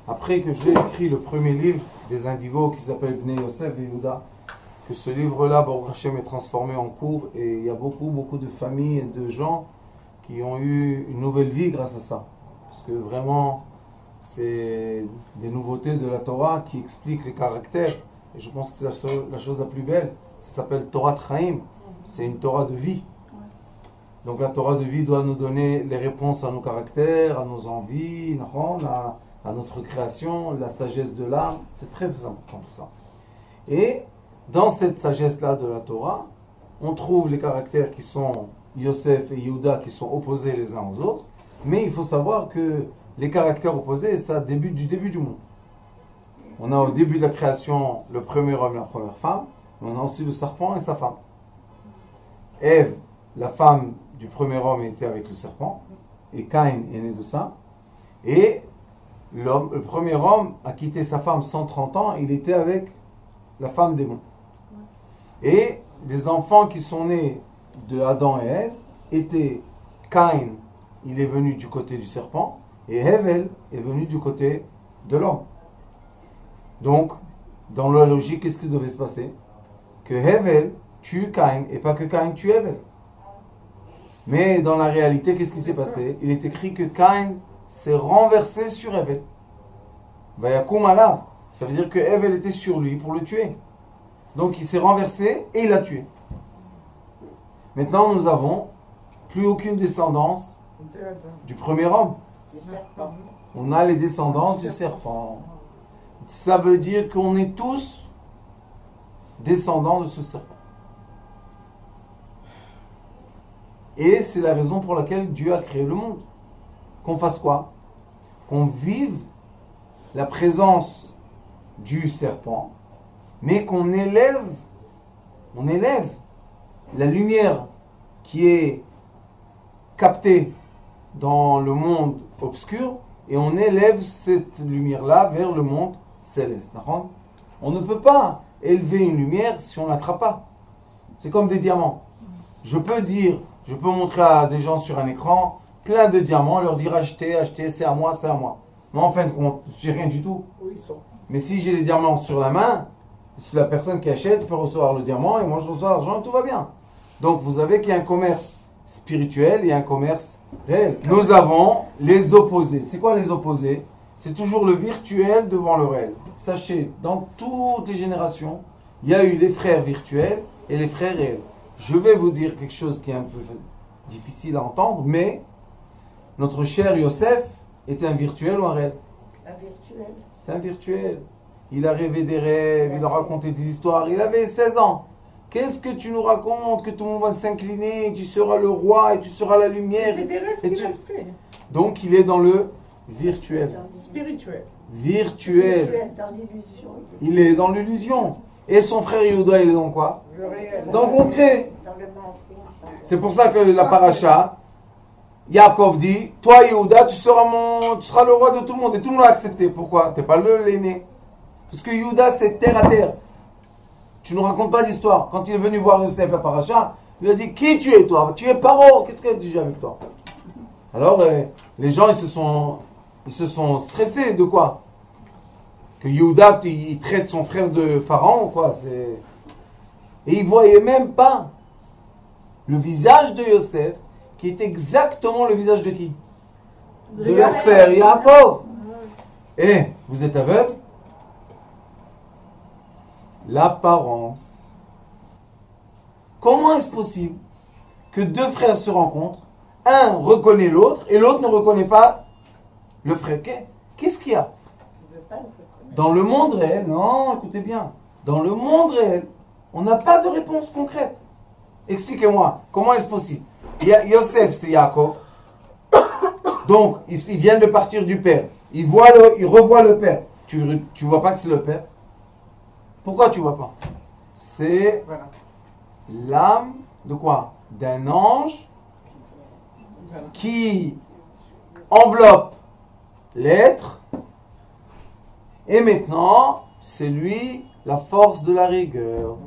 après que j'ai écrit le premier livre des indigos qui s'appelle Bnei Yosef et Yehuda, que ce livre-là, Baruch Hashem, est transformé en cours et il y a beaucoup de familles et de gens qui ont eu une nouvelle vie grâce à ça. Parce que vraiment, c'est des nouveautés de la Torah qui expliquent les caractères. Et je pense que c'est la chose la plus belle. Ça s'appelle Torah Chaim. C'est une Torah de vie. Donc la Torah de vie doit nous donner les réponses à nos caractères, à nos envies, à notre création, la sagesse de l'âme. C'est très important tout ça. Et dans cette sagesse-là de la Torah, on trouve les caractères qui sont Yosef et Yehuda qui sont opposés les uns aux autres. Mais il faut savoir que les caractères opposés, ça débute du début du monde. On a au début de la création le premier homme et la première femme. Mais on a aussi le serpent et sa femme. Ève, la femme du premier homme, était avec le serpent. Et Caïn est né de ça. Et le premier homme a quitté sa femme 130 ans. Il était avec la femme démon. Et des enfants qui sont nés de Adam et Ève étaient Caïn, il est venu du côté du serpent. Et Hevel est venu du côté de l'homme. Donc, dans la logique, qu'est-ce qui devait se passer? Que Hevel tue Caïn et pas que Caïn tue Hevel. Mais dans la réalité, qu'est-ce qui s'est passé? Il est écrit que Caïn s'est renversé sur Hevel. Vayakoum alav. Ça veut dire que Hevel était sur lui pour le tuer. Donc il s'est renversé et il l'a tué. Maintenant, nous avons plus aucune descendance du premier homme. On a les descendances du serpent. Ça veut dire qu'on est tous descendants de ce serpent. Et c'est la raison pour laquelle Dieu a créé le monde. Qu'on fasse quoi? Qu'on vive la présence du serpent, mais qu'on élève la lumière qui est captée dans le monde obscur et on élève cette lumière-là vers le monde céleste. On ne peut pas élever une lumière si on ne l'attrape pas. C'est comme des diamants. Je peux montrer à des gens sur un écran plein de diamants, leur dire achetez, c'est à moi, c'est à moi. Mais en fin de compte, j'ai rien du tout. Mais si j'ai les diamants sur la main, si la personne qui achète peut recevoir le diamant et moi je reçois l'argent et tout va bien. Donc vous savez qu'il y a un commerce spirituel et un commerce réel. Nous avons les opposés. C'est quoi les opposés? C'est toujours le virtuel devant le réel. Sachez, dans toutes les générations, il y a eu les frères virtuels et les frères réels. Je vais vous dire quelque chose qui est un peu difficile à entendre, mais notre cher Yosef était un virtuel ou un réel? Un virtuel. C'était un virtuel. Il a rêvé des rêves, il a raconté des histoires. Il avait 16 ans. Qu'est-ce que tu nous racontes? Que tout le monde va s'incliner, tu seras le roi et tu seras la lumière. C'est des rêves qu'il a fait. Donc il est dans le virtuel. Spirituel. Virtuel. Dans l'illusion. Il est dans l'illusion. Et son frère Yehuda, il est dans quoi? Le réel. Dans le concret. Dans le mensonge. C'est pour ça que la paracha, Yaakov dit, toi Yehuda, tu seras le roi de tout le monde. Et tout le monde l'a accepté. Pourquoi? Tu n'es pas l'aîné. Parce que Yehuda, c'est terre à terre. Tu ne racontes pas d'histoire. Quand il est venu voir Yosef, la paracha, il lui a dit, qui tu es toi? Tu es Paro. Qu'est-ce que j'ai avec toi? Alors, les gens, ils se sont stressés. De quoi? Que Yehuda, il traite son frère de pharaon, quoi. Et ils ne voyaient même pas le visage de Yosef, qui est exactement le visage de qui? De leur père, Yaakov. Et vous êtes aveugle? L'apparence. Comment est-ce possible que deux frères se rencontrent, un reconnaît l'autre et l'autre ne reconnaît pas le frère? Qu'est-ce qu'il y a? Dans le monde réel, non, écoutez bien, dans le monde réel, on n'a pas de réponse concrète. Expliquez-moi, comment est-ce possible? Yosef, c'est Yaakov. Donc, ils viennent de partir du père. Ils revoient le père. Tu vois pas que c'est le père? Pourquoi tu vois pas? C'est l'âme de quoi? D'un ange qui enveloppe l'être. Et maintenant, c'est lui la force de la rigueur.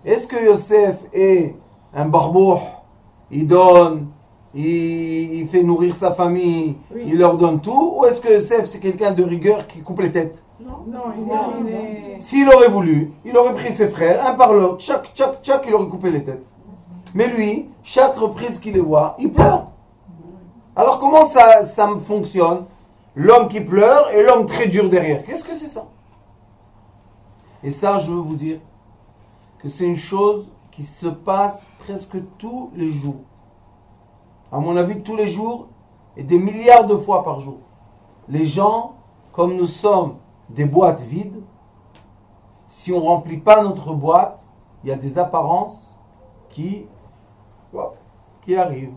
Est-ce que Yosef est un barbouh? Il donne il fait nourrir sa famille, Oui. il leur donne tout, ou est-ce que Yosef c'est quelqu'un de rigueur qui coupe les têtes? Non, il est... S'il aurait voulu, il aurait pris ses frères, un par l'autre, chaque, il aurait coupé les têtes. Mais lui, chaque reprise qu'il les voit, il pleure. Alors comment ça fonctionne? L'homme qui pleure et l'homme très dur derrière. Qu'est-ce que c'est ça? Et ça, je veux vous dire que c'est une chose qui se passe presque tous les jours. À mon avis, tous les jours et des milliards de fois par jour. Les gens, comme nous sommes des boîtes vides, si on ne remplit pas notre boîte, il y a des apparences qui arrivent.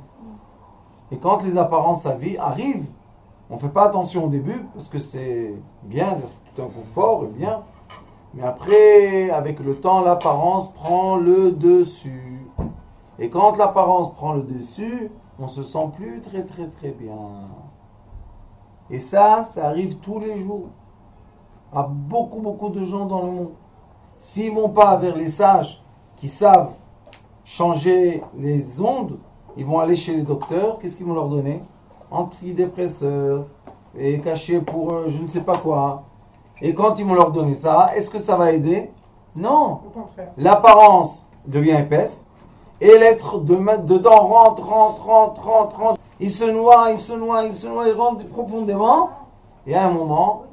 Et quand les apparences arrivent, on ne fait pas attention au début, parce que c'est bien, tout un confort et bien. Mais après, avec le temps, l'apparence prend le dessus. Et quand l'apparence prend le dessus, on ne se sent plus très très très bien. Et ça arrive tous les jours. À beaucoup beaucoup de gens dans le monde. S'ils ne vont pas vers les sages qui savent changer les ondes, ils vont aller chez les docteurs. Qu'est-ce qu'ils vont leur donner? Antidépresseurs et cachets pour je ne sais pas quoi. Et quand ils vont leur donner ça, est-ce que ça va aider? Non. Au contraire. L'apparence devient épaisse et l'être dedans rentre. Il se noie, il rentre profondément et à un moment,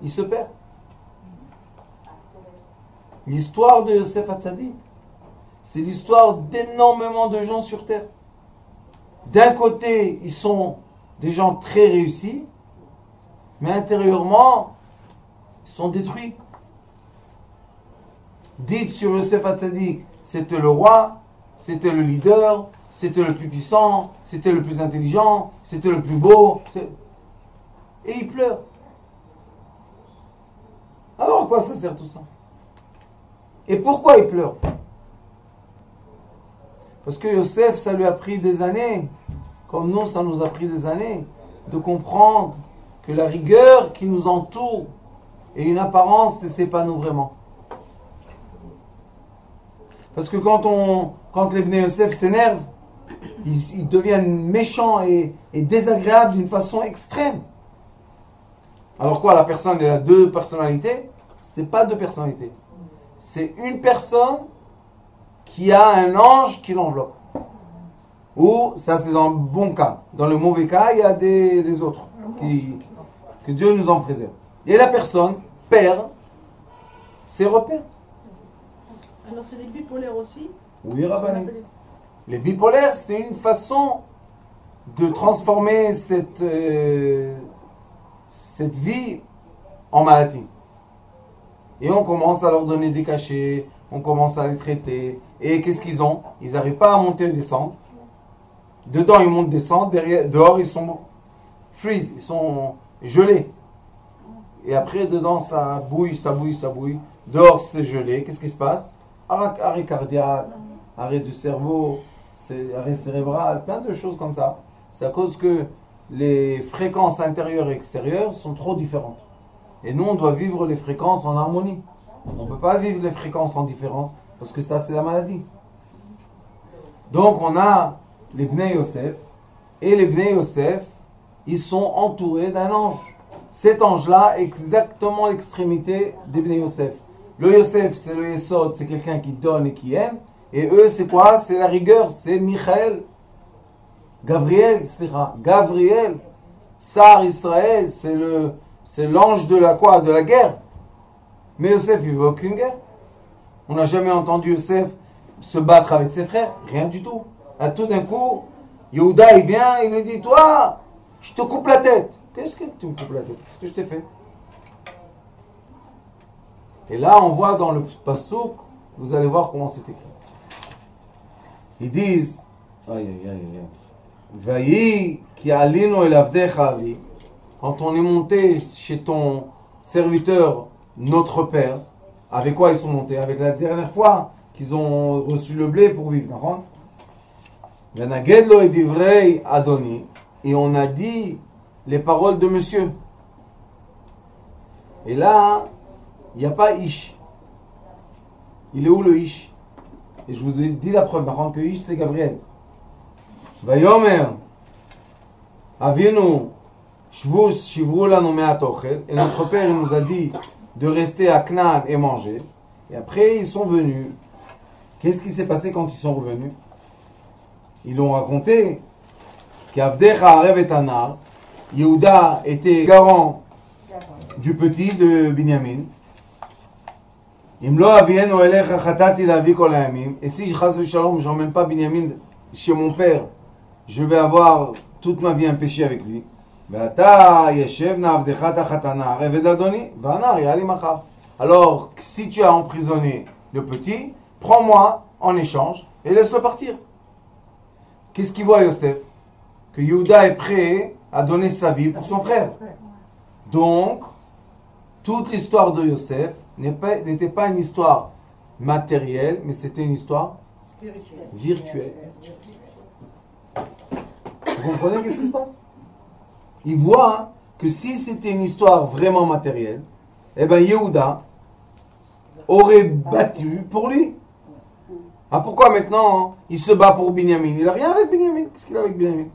il se perd. L'histoire de Yosef Hatzadik, c'est l'histoire d'énormément de gens sur terre. D'un côté, ils sont des gens très réussis, mais intérieurement, ils sont détruits. Dites sur Yosef Hatzadik, c'était le roi, c'était le leader, c'était le plus puissant, c'était le plus intelligent, c'était le plus beau. Et il pleure. Alors à quoi ça sert tout ça? Et pourquoi il pleure? Parce que Yosef, ça lui a pris des années, comme nous, ça nous a pris des années, de comprendre que la rigueur qui nous entoure est une apparence et c'est pas nous vraiment. Parce que quand les Bnei Yosef s'énervent, ils deviennent méchants et désagréables d'une façon extrême. Alors quoi, la personne, elle a deux personnalités? C'est pas deux personnalités. C'est une personne qui a un ange qui l'enveloppe. Ou, ça c'est dans le bon cas. Dans le mauvais cas, il y a les autres. Que Dieu nous en préserve. Et la personne perd ses repères. Alors c'est les bipolaires aussi? Oui, Rabbanit. Les bipolaires, c'est une façon de transformer cette vie en maladie. Et on commence à leur donner des cachets, on commence à les traiter. Et qu'est-ce qu'ils ont? Ils n'arrivent pas à monter et descendre. Dedans, ils montent, descendent. Dehors, ils sont freeze, ils sont gelés. Et après, dedans, ça bouille. Dehors, c'est gelé. Qu'est-ce qui se passe? Arrêt cardiaque, arrêt du cerveau, arrêt cérébral, plein de choses comme ça. C'est à cause que les fréquences intérieures et extérieures sont trop différentes. Et nous, on doit vivre les fréquences en harmonie. On ne peut pas vivre les fréquences en différence, parce que ça, c'est la maladie. Donc, on a les Bnei Yosef, et les Bnei Yosef, ils sont entourés d'un ange. Cet ange-là, exactement l'extrémité des Bnei Yosef. Le Yosef, c'est le Yesod, c'est quelqu'un qui donne et qui aime. Et eux, c'est quoi? C'est la rigueur, c'est Michael. Gabriel, Sar Israël, c'est l'ange de la guerre. Mais Yosef, il ne veut aucune guerre. On n'a jamais entendu Yosef se battre avec ses frères, rien du tout. À tout d'un coup, Yehuda, il vient, il lui dit, toi, je te coupe la tête. Qu'est-ce que tu me coupes la tête? Qu'est-ce que je t'ai fait? Et là, on voit dans le Passouk, vous allez voir comment c'est écrit. Ils disent, Vayi ki alinu el avdecha avi. Quand on est monté chez ton serviteur, notre père, avec quoi ils sont montés? Avec la dernière fois qu'ils ont reçu le blé pour vivre. Venaged lo et divrei Adoni. Et on a dit les paroles de monsieur. Et là, il n'y a pas Ish. Il est où le Ish? Et je vous ai dit la preuve, par contre, que Ish c'est Gabriel. Vayomer, Avinu, Shvus, Shivru lanu me'at ochel. Et notre père, il nous a dit de rester à Canaan et manger. Et après, ils sont venus. Qu'est-ce qui s'est passé quand ils sont revenus? Ils l'ont raconté qu'Avdecha Arev et Anar, Yehuda était garant du petit de Binyamin. Imlo avienu elecha chatati lavi kol hayamim. Et si chas v'shalom, je n'emmène pas Binyamin chez mon père, je vais avoir toute ma vie un péché avec lui. Alors, si tu as emprisonné le petit, prends-moi en échange et laisse-le partir. Qu'est-ce qu'il voit Yosef? Que Yehuda est prêt à donner sa vie pour son frère. Donc, toute l'histoire de Yosef n'était pas une histoire matérielle, mais c'était une histoire virtuelle. Vous comprenez qu'est-ce qui se passe? Il voit que si c'était une histoire vraiment matérielle, eh bien Yehuda aurait battu pour lui. Ah, pourquoi maintenant il se bat pour Binyamin? Il n'a rien avec Binyamin. Qu'est-ce qu'il a avec Binyamin?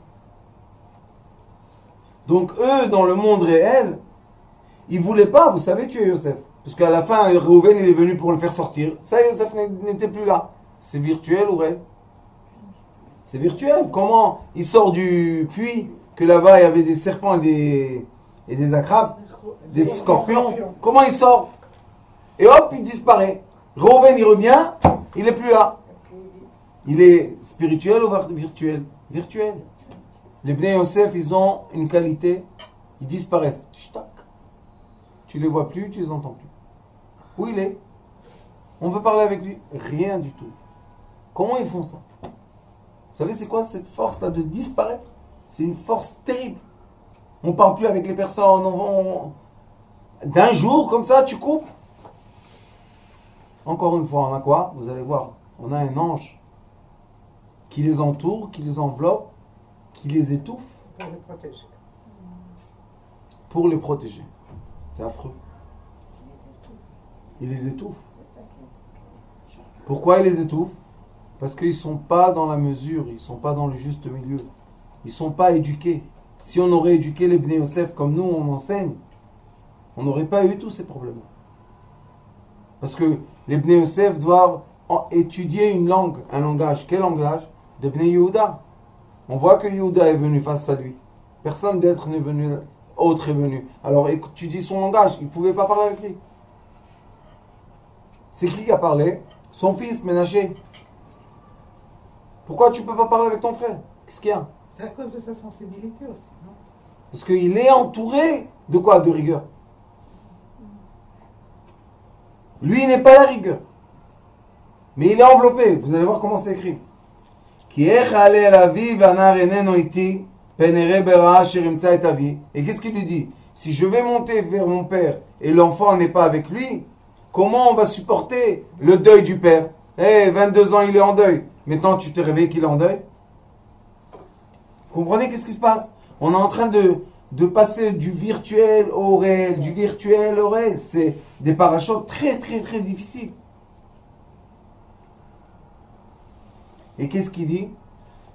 Donc eux, dans le monde réel, ils ne voulaient pas, vous savez, tuer Yosef. Parce qu'à la fin, Reuven il est venu pour le faire sortir. Ça, Yosef n'était plus là. C'est virtuel ou réel? C'est virtuel. Comment il sort du puits, que là-bas il y avait des serpents et des acrabes, des scorpions. Comment il sort? Et hop, il disparaît. Reuven il revient, il n'est plus là. Il est spirituel ou virtuel? Virtuel. Les Bnei Yosef, ils ont une qualité, ils disparaissent. Shtak. Tu les vois plus, tu les entends plus. Où il est? On veut parler avec lui? Rien du tout. Comment ils font ça? Vous savez c'est quoi cette force-là de disparaître? C'est une force terrible. On ne parle plus avec les personnes. D'un jour, comme ça, tu coupes. Encore une fois, on a quoi? Vous allez voir. On a un ange qui les entoure, qui les enveloppe, qui les étouffe. Pour les protéger. Pour les protéger. C'est affreux. Il les étouffe. Pourquoi il les étouffe? Parce qu'ils ne sont pas dans la mesure, ils ne sont pas dans le juste milieu. Ils ne sont pas éduqués. Si on aurait éduqué les Bnei Yosef comme nous, on enseigne, on n'aurait pas eu tous ces problèmes. Parce que les Bnei Yosef doivent étudier une langue, un langage. Quel langage? De Bnei Yehuda. On voit que Yehuda est venu face à lui. Personne d'autre n'est venu, autre est venu. Alors étudie son langage. Il ne pouvait pas parler avec lui. C'est qui a parlé? Son fils, Ménaché. Pourquoi tu ne peux pas parler avec ton frère? Qu'est-ce qu'il y a? C'est à cause de sa sensibilité aussi, non? Parce qu'il est entouré de quoi? De rigueur. Lui, il n'est pas la rigueur. Mais il est enveloppé. Vous allez voir comment c'est écrit. Et qu'est-ce qu'il lui dit? Si je vais monter vers mon père et l'enfant n'est pas avec lui, comment on va supporter le deuil du père? 22 ans, il est en deuil. Maintenant, tu te réveilles qu'il est en deuil? Vous comprenez qu'est-ce qui se passe? On est en train de passer du virtuel au réel, du virtuel au réel. C'est des parachutes très, très, très difficiles. Et qu'est-ce qu'il dit?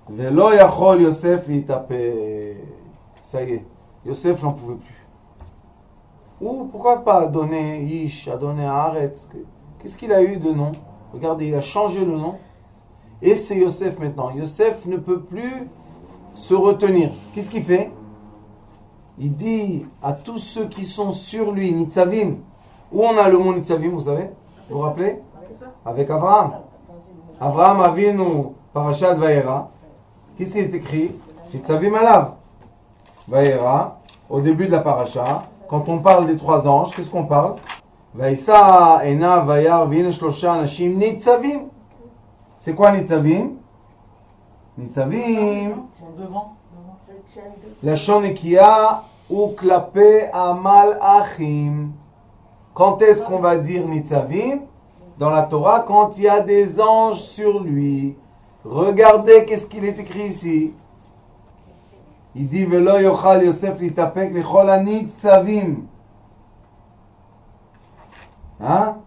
Velo yachol Yosef litape. Ça y est, Yosef n'en pouvait plus. Ou pourquoi pas donner Ish, a donné Haaretz? Qu'est-ce qu'il a eu de nom? Regardez, il a changé le nom. Et c'est Yosef maintenant. Yosef ne peut plus se retenir. Qu'est-ce qu'il fait? Il dit à tous ceux qui sont sur lui, Nitzavim. Où on a le mot Nitzavim, vous savez? Vous vous rappelez? Avec Abraham. Abraham Avinu, Parashat Vayera. Qu'est-ce qui est écrit? Nitzavim alav. Vayera, au début de la paracha, quand on parle des trois anges, qu'est-ce qu'on parle? Vaïsa, Ena, Vayar, Vine, Shlosha, Anashim, Nitzavim. C'est quoi Nitzavim? Nitzavim. La Shonekia ou Klape Amal Achim. Quand est-ce qu'on va dire Nitzavim? Dans la Torah, quand il y a des anges sur lui. Regardez qu'est-ce qu'il est écrit ici. Il dit Velo yochal Yosef litapek lechol hanitzavim. Hein?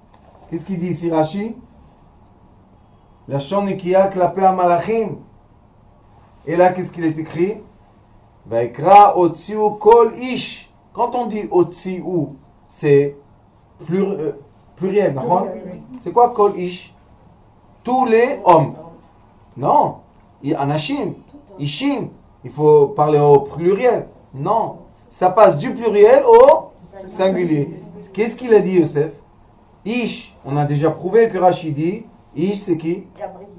Qu'est-ce qu'il dit ici Rashi? La Shonekia Klape Amalachim. Et là, qu'est-ce qu'il est écrit? Vaikra otziu kol ish. Quand on dit otziu, c'est pluriel, d'accord? C'est quoi kol ish? Tous les hommes. Non. Anashim, ishim. Il faut parler au pluriel. Non. Ça passe du pluriel au singulier. Qu'est-ce qu'il a dit, Yosef? Ish. On a déjà prouvé que Rachid dit Ish, c'est qui?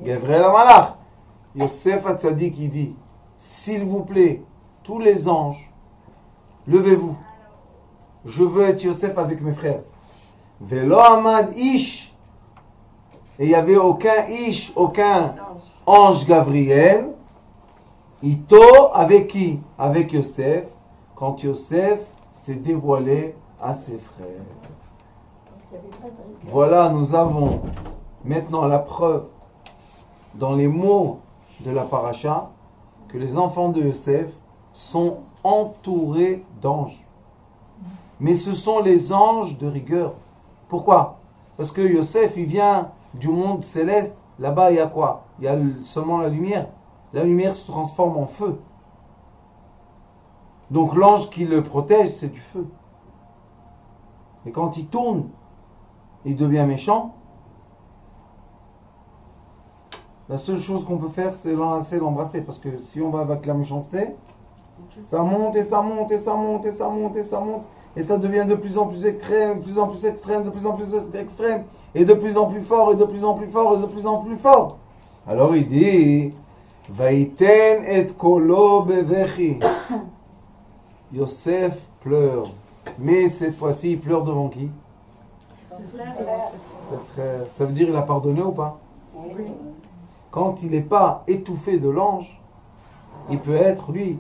Gabriel Amalach. Yosef Hatzadik, il dit, s'il vous plaît, tous les anges, levez-vous. Je veux être Yosef avec mes frères. Velo Amad Ish. Et il n'y avait aucun Ish, aucun ange Gabriel. Ito, avec qui? Avec Yosef. Quand Yosef s'est dévoilé à ses frères. Voilà, nous avons maintenant la preuve dans les mots de la paracha que les enfants de Yosef sont entourés d'anges. Mais ce sont les anges de rigueur. Pourquoi? Parce que Yosef, il vient du monde céleste. Là-bas, il y a quoi? Il y a seulement la lumière. La lumière se transforme en feu. Donc l'ange qui le protège, c'est du feu. Et quand il tourne, il devient méchant. La seule chose qu'on peut faire, c'est l'enlacer, l'embrasser. Parce que si on va avec la méchanceté, ça monte et ça monte et ça monte et ça monte et ça monte. Et ça devient de plus en plus extrême, de plus en plus extrême, de plus en plus extrême. Et de plus en plus fort, et de plus en plus fort, et de plus en plus fort. Alors il dit, Vaïten et kolo bevechi. Yosef pleure. Mais cette fois-ci, il pleure devant qui? Ses frères. Ses frères. Ça veut dire qu'il a pardonné ou pas? Oui. Quand il n'est pas étouffé de l'ange, il peut être, lui,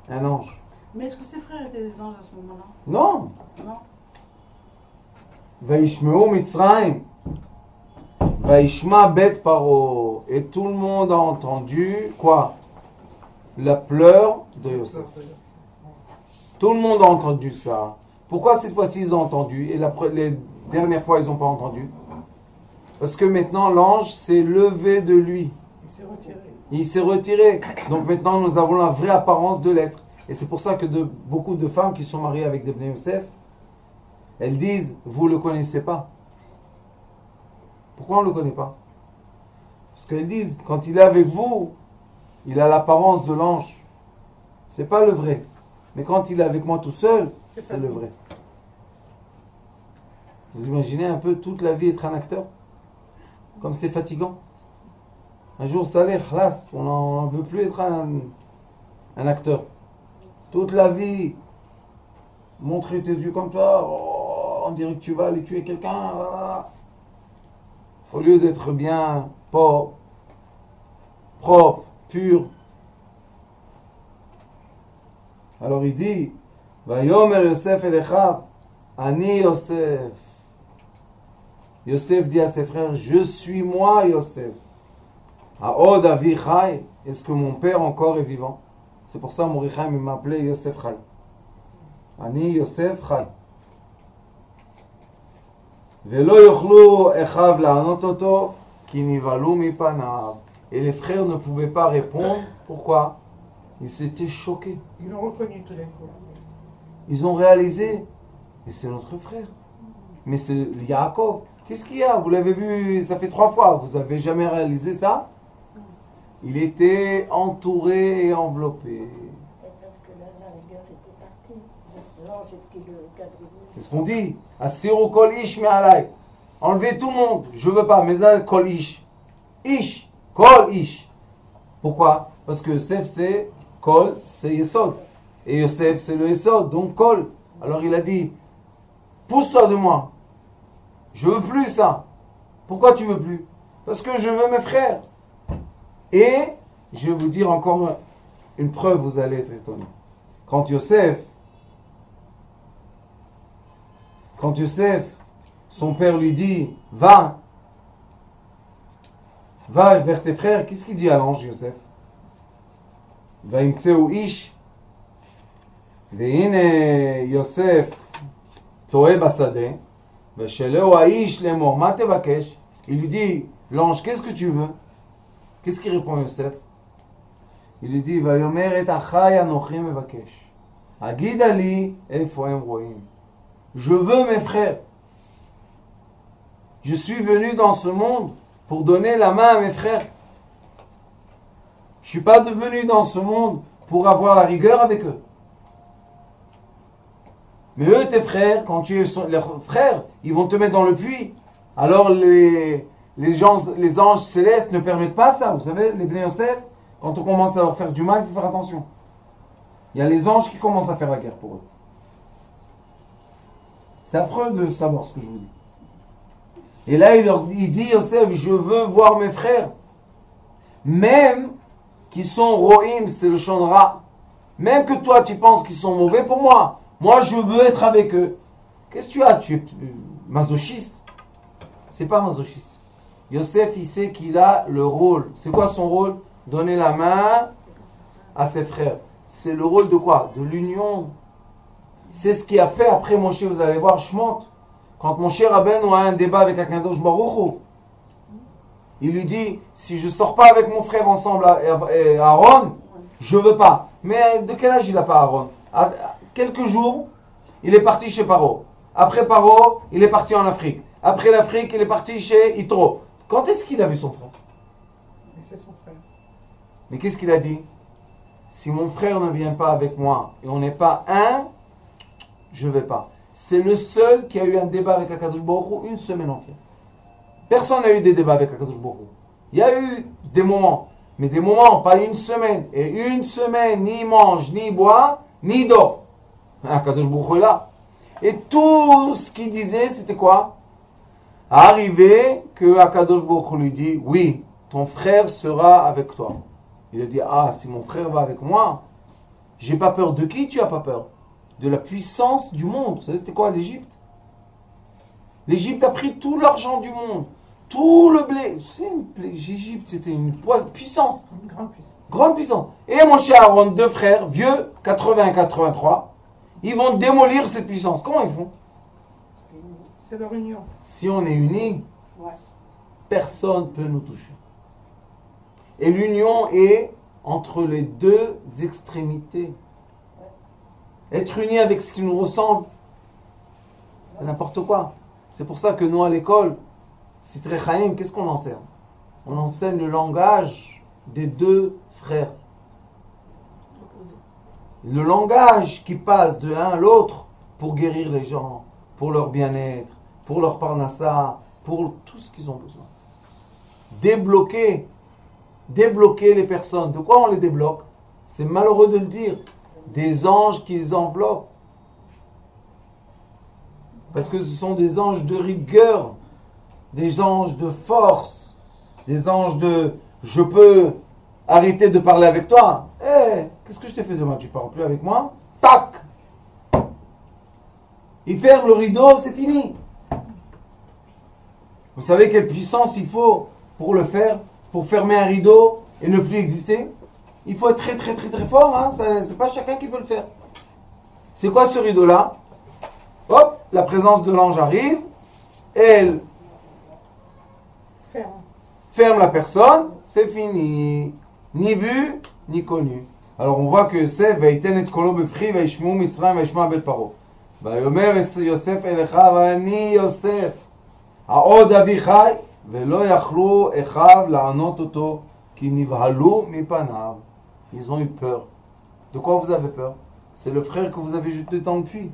un ange. Mais est-ce que ses frères étaient des anges à ce moment-là? Non. Non. Vaishmeu Mitzrayim. Vaishma bet paro. Et tout le monde a entendu, quoi? La pleure de Yosef. Tout le monde a entendu ça. Pourquoi cette fois-ci ils ont entendu et les dernières fois ils n'ont pas entendu? Parce que maintenant l'ange s'est levé de lui. Il s'est retiré. Il s'est retiré. Donc maintenant nous avons la vraie apparence de l'être. Et c'est pour ça que beaucoup de femmes qui sont mariées avec des Bnei Yosef, elles disent, vous ne le connaissez pas. Pourquoi on ne le connaît pas? Parce qu'elles disent, quand il est avec vous, il a l'apparence de l'ange. C'est pas le vrai. Mais quand il est avec moi tout seul, c'est le vrai. Vous imaginez un peu toute la vie être un acteur? Comme c'est fatigant. Un jour, ça l'est, khlas, on n'en veut plus être un acteur. Toute la vie, montrer tes yeux comme ça, oh, on dirait que tu vas aller tuer quelqu'un. Au lieu d'être bien, propre, pur. Alors il dit, Vayomer Yosef elecha, Ani Yosef. Yosef dit à ses frères, je suis moi Yosef. Aod Avi Chai, est-ce que mon père encore est vivant? C'est pour ça Morichaim il m'appelait Yosef Chai. Ani Yosef Chai. Velo yochlu echav la'anot oto ki nivalu mipanav. Et les frères ne pouvaient pas répondre. Pourquoi? Ils s'étaient choqués. Ils l'ont reconnu tout d'un coup. Ils ont réalisé, mais c'est notre frère. Mais c'est Yaakov. Qu'est-ce qu'il y a? Vous l'avez vu, ça fait 3 fois. Vous n'avez jamais réalisé ça? Il était entouré et enveloppé. Parce que là, la rigueur était partie. L'ange était le Gabriel. C'est ce qu'on dit. Asiru kol ish me'alai. Enlevez tout le monde. Je veux pas. Mais ça, kol ish. Ish. Kol ish. Pourquoi? Parce que Yosef c'est kol, c'est Yesod. Et Yosef c'est le Yesod. Donc kol. Alors il a dit, pousse-toi de moi. Je veux plus ça. Pourquoi tu veux plus? Parce que je veux mes frères. Et je vais vous dire encore une preuve, vous allez être étonnés. Quand Yosef, son père lui dit, va vers tes frères, qu'est-ce qu'il dit à l'ange Yosef? Va imtseu ish, ve'ine Yosef to'e basadeh, ve'sheleu ha'ish lemor, ma tevakesh. Il lui dit, l'ange, qu'est-ce que tu veux? Qu'est-ce qu'il répond Yosef? Il lui dit, Vayomer et achai anochi mevakesh. Agid ali efo em roim. Je veux mes frères. Je suis venu dans ce monde pour donner la main à mes frères. Je ne suis pas venu dans ce monde pour avoir la rigueur avec eux. Mais eux, tes frères, quand tu es leurs frères, ils vont te mettre dans le puits. Alors les anges célestes ne permettent pas ça. Vous savez, les Bnei Yosef, quand on commence à leur faire du mal, il faut faire attention. Il y a les anges qui commencent à faire la guerre pour eux. C'est affreux de savoir ce que je vous dis. Et là, il dit, Yosef, je veux voir mes frères. Même qui sont rohim, c'est le chant de Ra. Même que toi, tu penses qu'ils sont mauvais pour moi. Moi, je veux être avec eux. Qu'est-ce que tu as? Tu es masochiste? C'est pas masochiste. Yosef, il sait qu'il a le rôle. C'est quoi son rôle? Donner la main à ses frères. C'est le rôle de quoi? De l'union. C'est ce qui a fait après Moshe, vous allez voir, Shemot. Quand Moshe Rabbeinu a un débat avec Akadosh Baruch Hu, il lui dit, si je ne sors pas avec mon frère ensemble, Aaron, je ne veux pas. Mais de quel âge il n'a pas Aaron? À quelques jours, il est parti chez Paro. Après Paro, il est parti en Afrique. Après l'Afrique, il est parti chez Yitro. Quand est-ce qu'il a vu son frère? Mais c'est son frère. Mais qu'est-ce qu'il a dit? Si mon frère ne vient pas avec moi et on n'est pas un, je ne vais pas. C'est le seul qui a eu un débat avec Akadosh Baruch Hu une semaine entière. Personne n'a eu des débats avec Akadosh Baruch Hu. Il y a eu des moments, mais des moments, pas une semaine. Et une semaine, ni il mange, ni il boit, ni il dort. Akadosh Baruch Hu est là. Et tout ce qu'il disait, c'était quoi? Arrivé que Akadosh Baruch Hu lui dit, oui, ton frère sera avec toi. Il a dit, ah, si mon frère va avec moi, j'ai pas peur. De qui tu as pas peur? De la puissance du monde. Vous savez, c'était quoi l'Égypte? L'Égypte a pris tout l'argent du monde, tout le blé. L'Égypte, c'était une puissance. Une grande puissance. Grande puissance. Et mon cher Aaron, deux frères, vieux, 80-83, ils vont démolir cette puissance. Comment ils font? C'est leur union. Si on est unis, Ouais. personne ne peut nous toucher. Et l'union est entre les deux extrémités. Être uni avec ce qui nous ressemble, c'est n'importe quoi. C'est pour ça que nous, à l'école, Sitrei Chaim, qu'est-ce qu'on enseigne? On enseigne le langage des deux frères. Le langage qui passe de l'un à l'autre pour guérir les gens, pour leur bien-être, pour leur parnassa, pour tout ce qu'ils ont besoin. Débloquer les personnes. De quoi on les débloque? C'est malheureux de le dire. Des anges qui les enveloppent. Parce que ce sont des anges de rigueur, des anges de force, des anges de « je peux arrêter de parler avec toi ». Qu'est-ce que je t'ai fait de mal? Tu ne parles plus avec moi? Tac! Il ferme le rideau, c'est fini. Vous savez quelle puissance il faut pour le faire, pour fermer un rideau et ne plus exister? Il faut être très très très très fort, hein? C'est pas chacun qui peut le faire. C'est quoi ce rideau-là? Hop, la présence de l'ange arrive, elle ferme la personne, c'est fini. Ni vu, ni connu. Alors on voit que Yosef va iten et kolo befri va yishmu Mitzrayim va yishma bet Paro. Va yomer Yosef elecha va ani Yosef. Haod avi chai velo yachlu echav la'anot oto ki nivhalu mipanav. Ils ont eu peur. De quoi vous avez peur? C'est le frère que vous avez jeté dans le puits.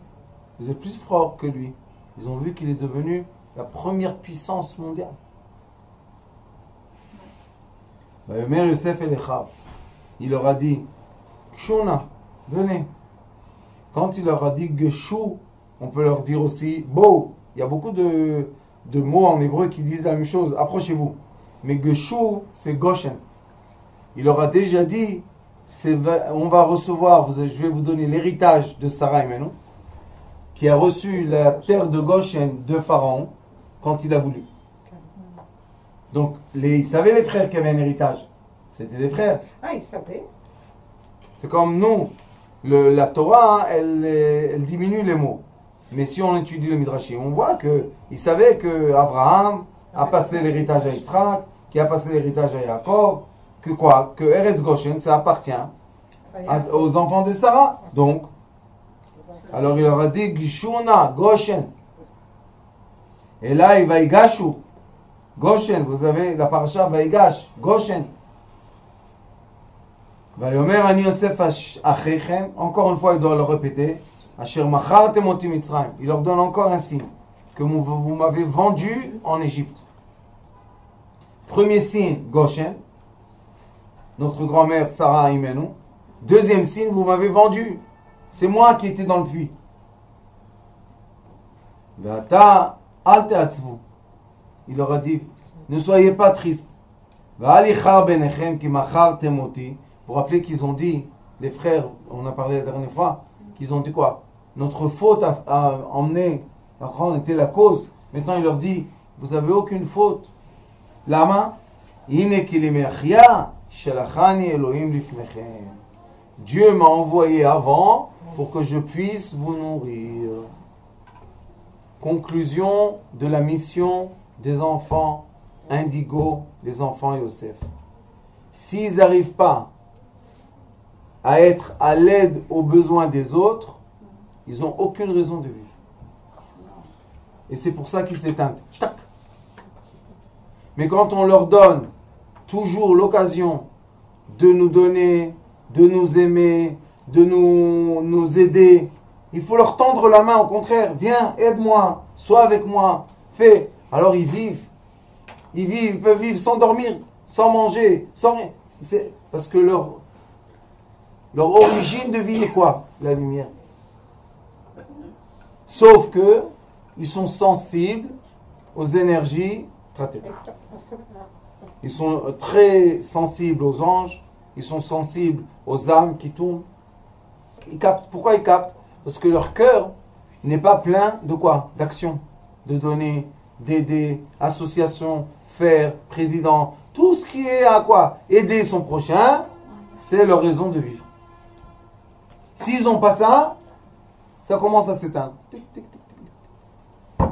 Vous êtes plus fort que lui. Ils ont vu qu'il est devenu la première puissance mondiale. Vayomer Yosef elecha. Il leur a dit, Kshuna, venez. Quand il leur a dit Geshu, on peut leur dire aussi Bo. Il y a beaucoup de mots en hébreu qui disent la même chose. Approchez-vous. Mais Geshu, c'est Goshen. Il leur a déjà dit, on va recevoir, je vais vous donner l'héritage de Sarah Imenu, qui a reçu la terre de Goshen de Pharaon quand il a voulu. Donc, ils savaient les frères qui avaient un héritage. C'était des frères. Ah, ils savaient. C'est comme nous. La Torah, elle diminue les mots. Mais si on étudie le Midrashim, on voit qu'ils savaient que Abraham a passé l'héritage à Yitzhak, qui a passé l'héritage à Jacob. que quoi? Que Eretz Goshen, ça appartient aux enfants de Sarah. Donc, alors il leur a dit Gishuna, Goshen. Et là, il va y gashu. Goshen, vous avez la paracha Vaïgash, Goshen. Vayomer ani Yosef achechem, encore une fois, il doit le répéter. Asher machartem oti Mitzrayim. Il leur donne encore un signe que vous m'avez vendu en Égypte. Premier signe, Goshen. Notre grand-mère Sarah Imenu. Deuxième signe, vous m'avez vendu. C'est moi qui étais dans le puits. Vata al te'atzvu. Il leur a dit, ne soyez pas tristes. Vous vous rappelez qu'ils ont dit, les frères, on a parlé la dernière fois, qu'ils ont dit quoi? Notre faute a emmené, on était la cause. Maintenant il leur dit, vous n'avez aucune faute. Lama? Dieu m'a envoyé avant pour que je puisse vous nourrir. Conclusion de la mission des enfants indigo, les enfants Yosef. S'ils n'arrivent pas à être à l'aide aux besoins des autres, ils n'ont aucune raison de vivre. Et c'est pour ça qu'ils s'éteignent. Mais quand on leur donne toujours l'occasion de nous donner, de nous aimer, de nous aider, il faut leur tendre la main, au contraire. Viens, aide-moi, sois avec moi, fais. Alors ils vivent. Ils peuvent vivre sans dormir, sans manger, sans rien. C'est parce que leur origine de vie est quoi? La lumière. Sauf que ils sont sensibles aux énergies extraterrestres. Ils sont très sensibles aux anges, ils sont sensibles aux âmes qui tournent. Ils captent. Pourquoi ils captent? Parce que leur cœur n'est pas plein de quoi? D'action, de donner, d'aider, association, faire, président. Tout ce qui est à quoi? Aider son prochain, c'est leur raison de vivre. S'ils n'ont pas ça, ça commence à s'éteindre. Tic, tic, tic, tic, tic.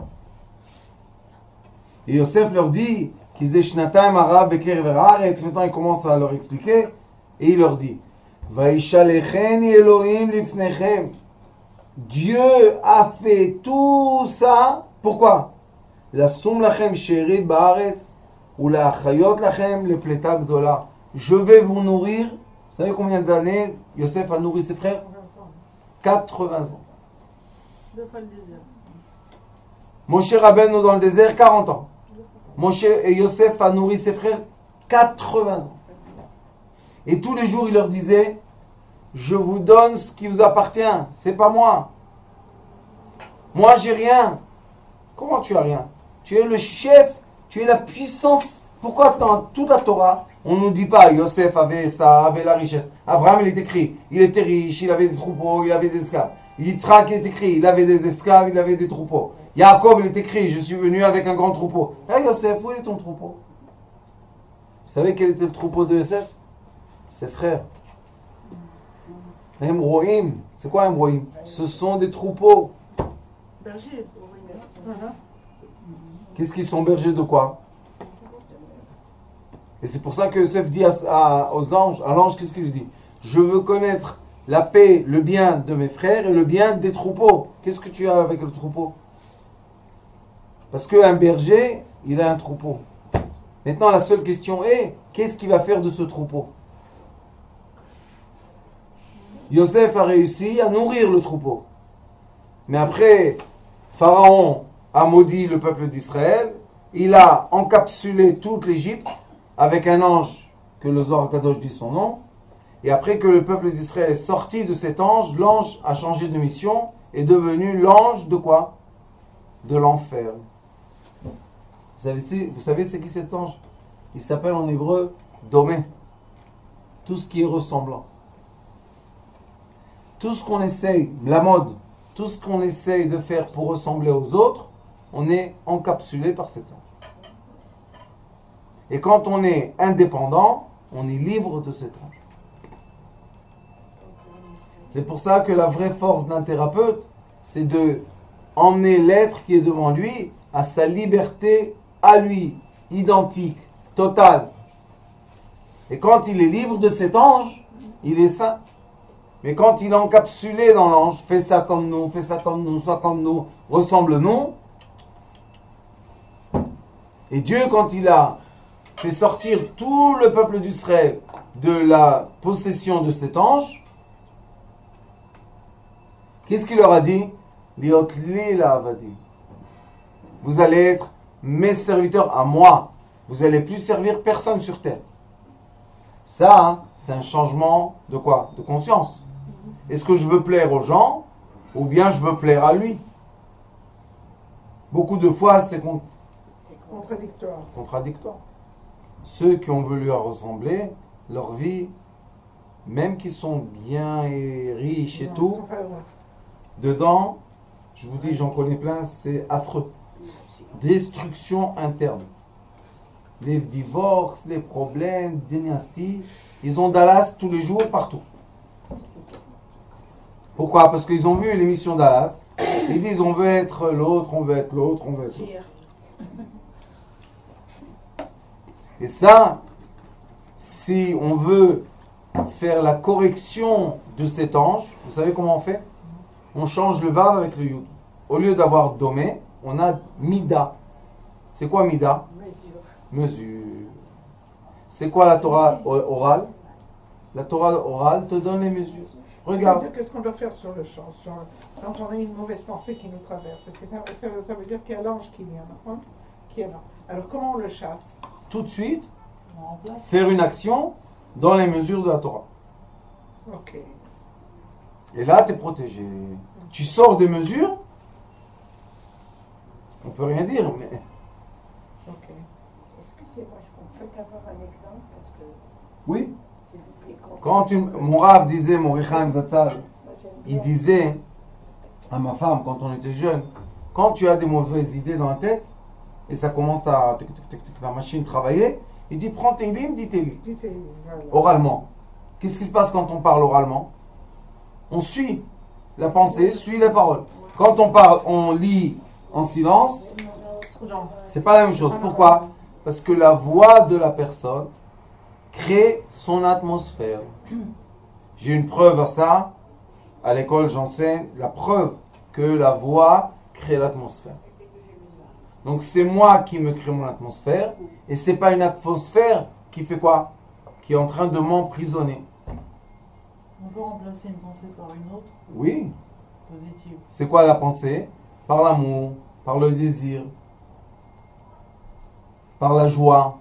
Et Yosef leur dit qu'ils aient shnataim arav bekerev haaretz. Maintenant il commence à leur expliquer et il leur dit Vaishalecheni Elohim lifnechem. Dieu a fait tout ça. Pourquoi? La sum lachem sherid baaretz ou la chayot lachem le pleta gdola. Je vais vous nourrir. Vous savez combien d'années Yosef a nourri ses frères? 80 ans. 2 fois le désert. Moshe Rabbeinu dans le désert, 40 ans. Moshe et Yosef a nourri ses frères 80 ans. Et tous les jours, il leur disait, je vous donne ce qui vous appartient, c'est pas moi. Moi, j'ai rien. Comment tu as rien? Tu es le chef, tu es la puissance. Pourquoi dans toute la Torah, on ne nous dit pas, Yosef avait ça, avait la richesse. Abraham, il est écrit, il était riche, il avait des troupeaux, il avait des esclaves. Yitzhak, il est écrit, il avait des esclaves, il avait des troupeaux. Yaakov, il est écrit, je suis venu avec un grand troupeau. Ah, Yosef, où est ton troupeau? Vous savez quel était le troupeau de Yosef? Ses frères. Emroïm. C'est quoi Emroïm? Ce sont des troupeaux. Berger. Qu'est-ce qu'ils sont bergers de quoi? Et c'est pour ça que Yosef dit aux anges, à l'ange, qu'est-ce qu'il lui dit? Je veux connaître la paix, le bien de mes frères et le bien des troupeaux. Qu'est-ce que tu as avec le troupeau? Parce qu'un berger, il a un troupeau. Maintenant, la seule question est, qu'est-ce qu'il va faire de ce troupeau? Yosef a réussi à nourrir le troupeau. Mais après, Pharaon a maudit le peuple d'Israël. Il a encapsulé toute l'Égypte avec un ange que le Zohar Kadosh dit son nom. Et après que le peuple d'Israël est sorti de cet ange, l'ange a changé de mission et est devenu l'ange de quoi? De l'enfer. Vous savez c'est qui cet ange? Il s'appelle en hébreu Domé. Tout ce qui est ressemblant. Tout ce qu'on essaye, la mode, tout ce qu'on essaye de faire pour ressembler aux autres, on est encapsulé par cet ange. Et quand on est indépendant, on est libre de cet ange. C'est pour ça que la vraie force d'un thérapeute, c'est de emmener l'être qui est devant lui à sa liberté à lui, identique, totale. Et quand il est libre de cet ange, il est saint. Mais quand il est encapsulé dans l'ange, fait ça comme nous, fait ça comme nous, soit comme nous, ressemble-nous. Et Dieu, quand il a fait sortir tout le peuple d'Israël de la possession de cet ange, qu'est-ce qu'il leur a dit? Vous allez être mes serviteurs à moi. Vous n'allez plus servir personne sur terre. Ça, hein, c'est un changement de quoi? De conscience. Est-ce que je veux plaire aux gens ou bien je veux plaire à lui? Beaucoup de fois, c'est Contradictoire. contradictoire. Ceux qui ont voulu ressembler, leur vie, même qui sont bien et riches et Non, tout, ils sont pas heureux. dedans, je vous dis, j'en connais plein, c'est affreux. Destruction interne. Les divorces, les problèmes, dynasties, ils ont Dallas tous les jours, partout. Pourquoi? Parce qu'ils ont vu l'émission Dallas. Ils disent on veut être l'autre, on veut être l'autre, on veut être l'autre. Et ça, si on veut faire la correction de cet ange, vous savez comment on fait? On change le vav avec le yud. Au lieu d'avoir domé, on a mida. C'est quoi mida? Mesure. C'est quoi la Torah orale? La Torah orale te donne les mesures. Regarde. C'est-à-dire, qu'est-ce qu'on doit faire sur le champ quand on a une mauvaise pensée qui nous traverse? Ça veut dire qu'il y a l'ange qui vient, hein, qui est là. Alors comment on le chasse? Tout de suite, faire une action dans les mesures de la Torah. Ok. Et là, tu es protégé. Tu sors des mesures, on peut rien dire, mais... Ok. Excusez-moi, je peux avoir un exemple parce que Oui. s'il vous plaît. Quand mon Rav disait, mon Rechaim Zatzal, Moi, j'aime il bien. disait à ma femme, quand on était jeune, quand tu as des mauvaises idées dans la tête, et ça commence à... la machine travailler, il dit, prends tes lignes, dis tes lignes. Voilà. Oralement. Qu'est-ce qui se passe quand on parle oralement? On suit la pensée, suit la parole. Quand on parle, on lit en silence, Non. c'est pas la même chose. Pourquoi? Parce que la voix de la personne crée son atmosphère. J'ai une preuve à ça. À l'école, j'enseigne la preuve que la voix crée l'atmosphère. Donc c'est moi qui me crée mon atmosphère et c'est pas une atmosphère qui fait quoi? Qui est en train de m'emprisonner. On peut remplacer une pensée par une autre Oui. positive. C'est quoi la pensée? Par l'amour, par le désir, par la joie.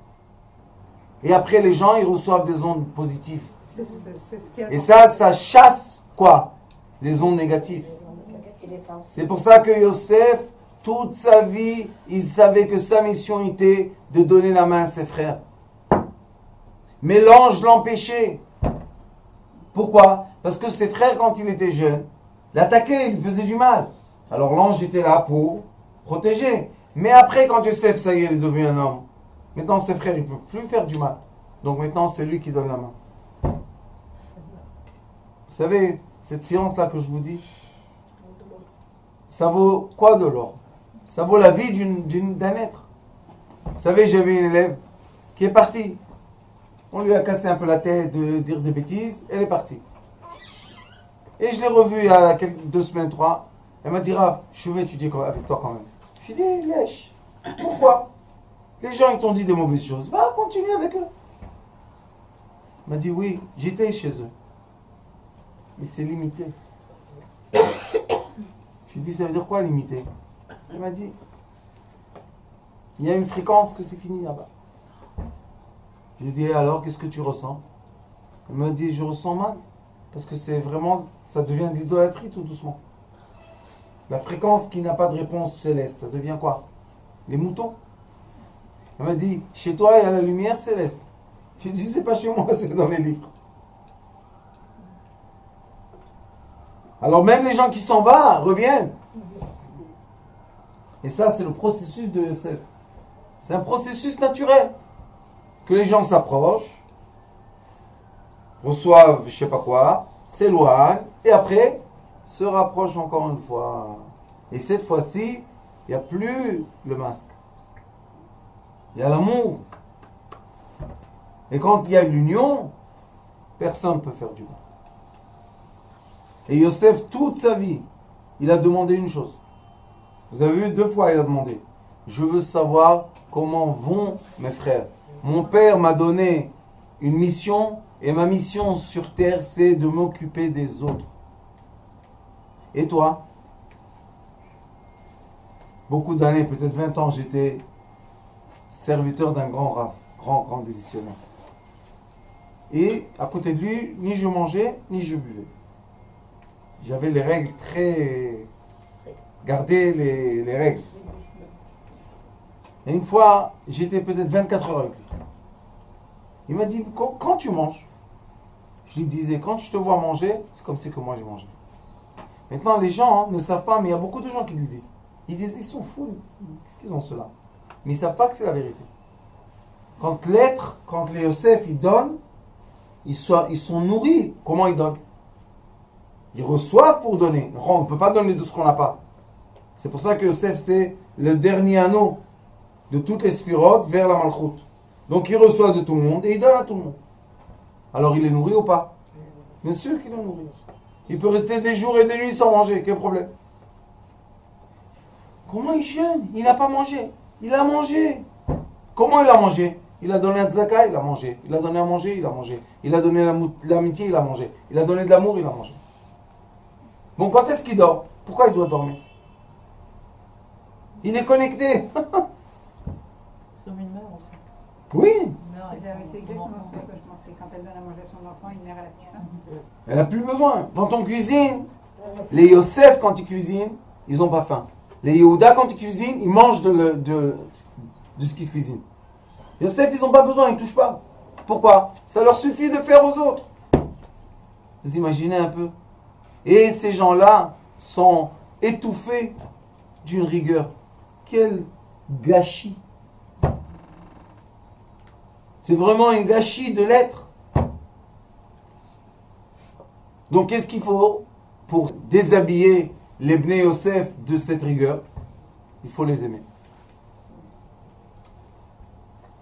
Et après, les gens, ils reçoivent des ondes positives. C'est ce qui Et ça chasse quoi? Les ondes négatives. C'est pour ça que Yosef, toute sa vie, il savait que sa mission était de donner la main à ses frères. Mais l'ange l'empêchait. Pourquoi? Parce que ses frères, quand il était jeune, l'attaquaient, il faisait du mal. Alors l'ange était là pour protéger. Mais après, quand Yosef, ça y est, il est devenu un homme. Maintenant, ses frères, ils ne peuvent plus faire du mal. Donc maintenant, c'est lui qui donne la main. Vous savez, cette science-là que je vous dis, ça vaut quoi de l'or? Ça vaut la vie d'un être. Vous savez, j'avais une élève qui est partie. On lui a cassé un peu la tête de dire des bêtises, elle est partie. Et je l'ai revue il y a 2 semaines, 3. Elle m'a dit, Rav, je vais étudier avec toi quand même. Je lui ai dit, lèche. Pourquoi? Les gens, ils t'ont dit des mauvaises choses. Va, continue avec eux. Elle m'a dit, oui, j'étais chez eux. Mais c'est limité. Je lui ai dit, ça veut dire quoi limité? Elle m'a dit, il y a une fréquence que c'est fini là-bas. Je lui ai dit, alors, qu'est-ce que tu ressens? Elle m'a dit, je ressens mal. Parce que c'est vraiment, ça devient de l'idolâtrie tout doucement. La fréquence qui n'a pas de réponse céleste, ça devient quoi? Les moutons. Elle m'a dit, chez toi, il y a la lumière céleste. Je lui ai dit, c'est pas chez moi, c'est dans les livres. Alors même les gens qui s'en vont reviennent. Et ça, c'est le processus de Yosef. C'est un processus naturel. Que les gens s'approchent, reçoivent je sais pas quoi, s'éloignent, et après, se rapprochent encore une fois. Et cette fois-ci, il n'y a plus le masque. Il y a l'amour. Et quand il y a l'union, personne ne peut faire du mal. Et Yosef, toute sa vie, il a demandé une chose. Vous avez vu, 2 fois il a demandé. Je veux savoir comment vont mes frères. Mon père m'a donné une mission, et ma mission sur terre, c'est de m'occuper des autres. Et toi? Beaucoup d'années, peut-être 20 ans, j'étais serviteur d'un grand rave, grand décisionnaire. Et à côté de lui, ni je mangeais, ni je buvais. J'avais les règles très... Garder les règles. Et une fois, j'étais peut-être 24 heures avec lui. Il m'a dit, quand tu manges? Je lui disais, quand je te vois manger, c'est comme si que moi j'ai mangé. Maintenant, les gens ne savent pas, mais il y a beaucoup de gens qui le disent. Ils disent, ils sont fous. Qu'est-ce qu'ils ont cela? Mais ils ne savent pas que c'est la vérité. Quand les Yosef, ils donnent, ils sont nourris. Comment ils donnent? Ils reçoivent pour donner. On ne peut pas donner de ce qu'on n'a pas. C'est pour ça que Yosef, c'est le dernier anneau de toutes les sphirotes vers la Malchut. Donc il reçoit de tout le monde et il donne à tout le monde. Alors il est nourri ou pas? Bien sûr qu'il est nourri. Il peut rester des jours et des nuits sans manger. Quel problème? Comment il jeûne? Il n'a pas mangé. Il a mangé. Comment il a mangé? Il a donné un tzaka, il a mangé. Il a donné à manger, il a mangé. Il a donné l'amitié, il a mangé. Il a donné de l'amour, il a mangé. Bon, quand est-ce qu'il dort? Pourquoi il doit dormir? Il est connecté. C'est comme une mère aussi. Oui. Une mère avec C'est son exactement enfant. ça que je pensais. Quand elle donne à manger à son enfant, une mère, elle a plus faim. Elle n'a plus besoin. Dans ton cuisine, les Yosef, quand ils cuisinent, ils n'ont pas faim. Les Yehuda, quand ils cuisinent, ils mangent de ce qu'ils cuisinent. Yosef, ils n'ont pas besoin, ils ne touchent pas. Pourquoi? Ça leur suffit de faire aux autres. Vous imaginez un peu? Et ces gens-là sont étouffés d'une rigueur. Quel gâchis! C'est vraiment un gâchis de l'être. Donc qu'est-ce qu'il faut pour déshabiller les Bnei Yosef de cette rigueur? Il faut les aimer.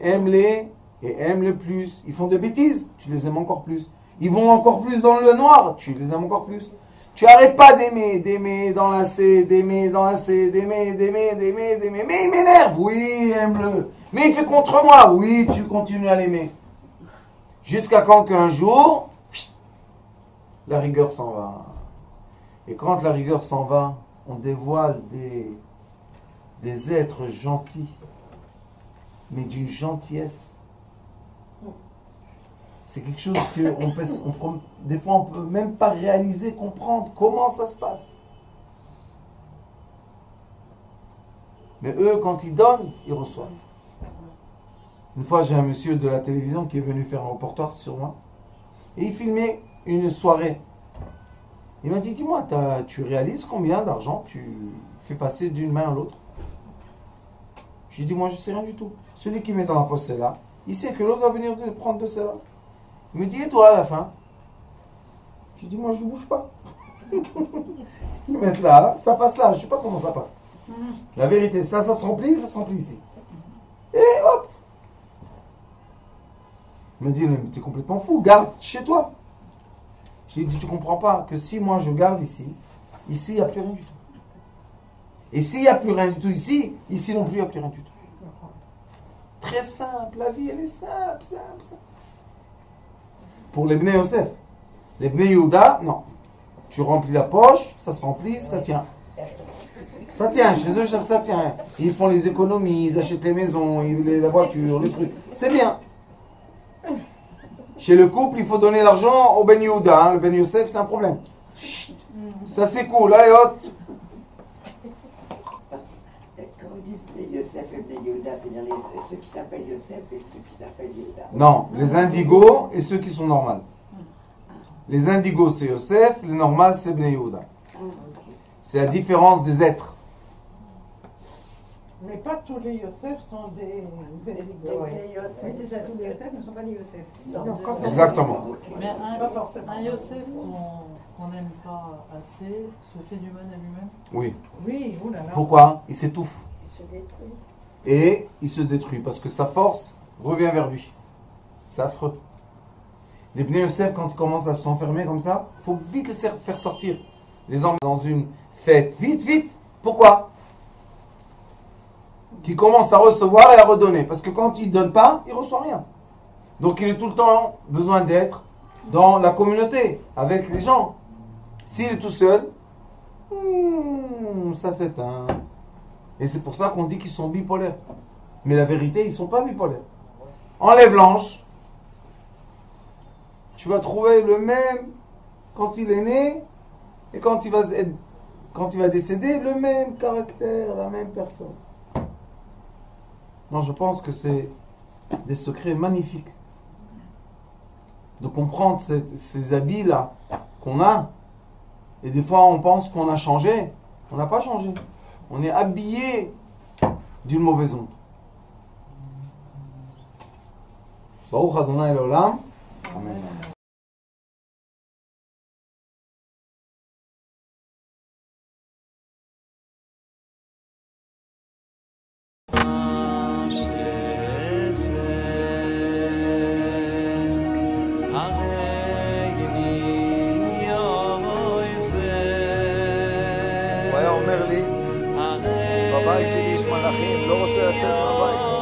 Aime-les et aime-les plus. Ils font des bêtises, tu les aimes encore plus. Ils vont encore plus dans le noir, tu les aimes encore plus. Tu n'arrêtes pas d'aimer, d'enlacer, d'aimer. Mais il m'énerve, oui, aime-le. Mais il fait contre moi, oui, tu continues à l'aimer. Jusqu'à quand qu'un jour, la rigueur s'en va. Et quand la rigueur s'en va, on dévoile des êtres gentils, mais d'une gentillesse. C'est quelque chose que des fois on ne peut même pas réaliser, comprendre comment ça se passe. Mais eux, quand ils donnent, ils reçoivent. Une fois, j'ai un monsieur de la télévision qui est venu faire un reportage sur moi. Et il filmait une soirée. Il m'a dit, dis-moi, tu réalises combien d'argent tu fais passer d'une main à l'autre? J'ai dit, moi, je ne sais rien du tout. Celui qui met dans la poche celle-là, il sait que l'autre va venir prendre de celle-là. Il me dit, et toi à la fin? J'ai dit, moi, je ne bouge pas. Ils mettent là, ça passe là. Je ne sais pas comment ça passe. La vérité, ça se remplit ici. Et hop! Il m'a dit, mais tu es complètement fou, garde chez toi. J'ai dit, tu ne comprends pas que si moi je garde ici, il n'y a plus rien du tout. Et s'il n'y a plus rien du tout ici non plus, il n'y a plus rien du tout. Très simple, la vie, elle est simple. Pour les Bnei Yosef. Les Bnei Yehuda, non. Tu remplis la poche, ça se remplit, ça tient. Ça tient, chez eux, ça tient. Ils font les économies, ils achètent les maisons, la voiture, les trucs. C'est bien. Chez le couple, il faut donner l'argent au Ben Yehuda. Le Ben Yosef, c'est un problème. Chut. Ça, c'est cool. Allez, hop. Quand vous dites les Yosef et les Yehuda, c'est-à-dire ceux qui s'appellent Yosef et ceux qui s'appellent Yehuda. Non, les indigos et ceux qui sont normaux. Les indigos, c'est Yosef. Les normales, c'est Ben Yehuda. C'est la différence des êtres. Mais pas tous les Yosef sont des indigos. Oui, c'est ça, tous les Yosef ne sont pas des Yosef. Non, quand on- Exactement. Mais Pas forcément. un Yosef qu'on n'aime pas assez se fait du mal à lui-même. Oui. Oui, oulala. Pourquoi? Il s'étouffe. Il se détruit. Et il se détruit parce que sa force revient vers lui. C'est affreux. Les Bnei Yosef, quand ils commencent à s'enfermer comme ça, il faut vite les faire sortir. Les hommes dans une fête. Vite, vite. Pourquoi? Qui commence à recevoir et à redonner. Parce que quand il ne donne pas, il ne reçoit rien. Donc il a tout le temps besoin d'être dans la communauté, avec les gens. S'il est tout seul, ça s'éteint. Et c'est pour ça qu'on dit qu'ils sont bipolaires. Mais la vérité, ils ne sont pas bipolaires. Enlève l'ange, tu vas trouver le même quand il est né et quand il va décéder, le même caractère, la même personne. Moi, je pense que c'est des secrets magnifiques de comprendre ces habits-là qu'on a. Et des fois, on pense qu'on a changé. On n'a pas changé. On est habillé d'une mauvaise onde. Baruch Adonai Leolam. Amen. הוא היה אומר לי, בבית שלי יש מלאכים, לא רוצה לצאת מהבית.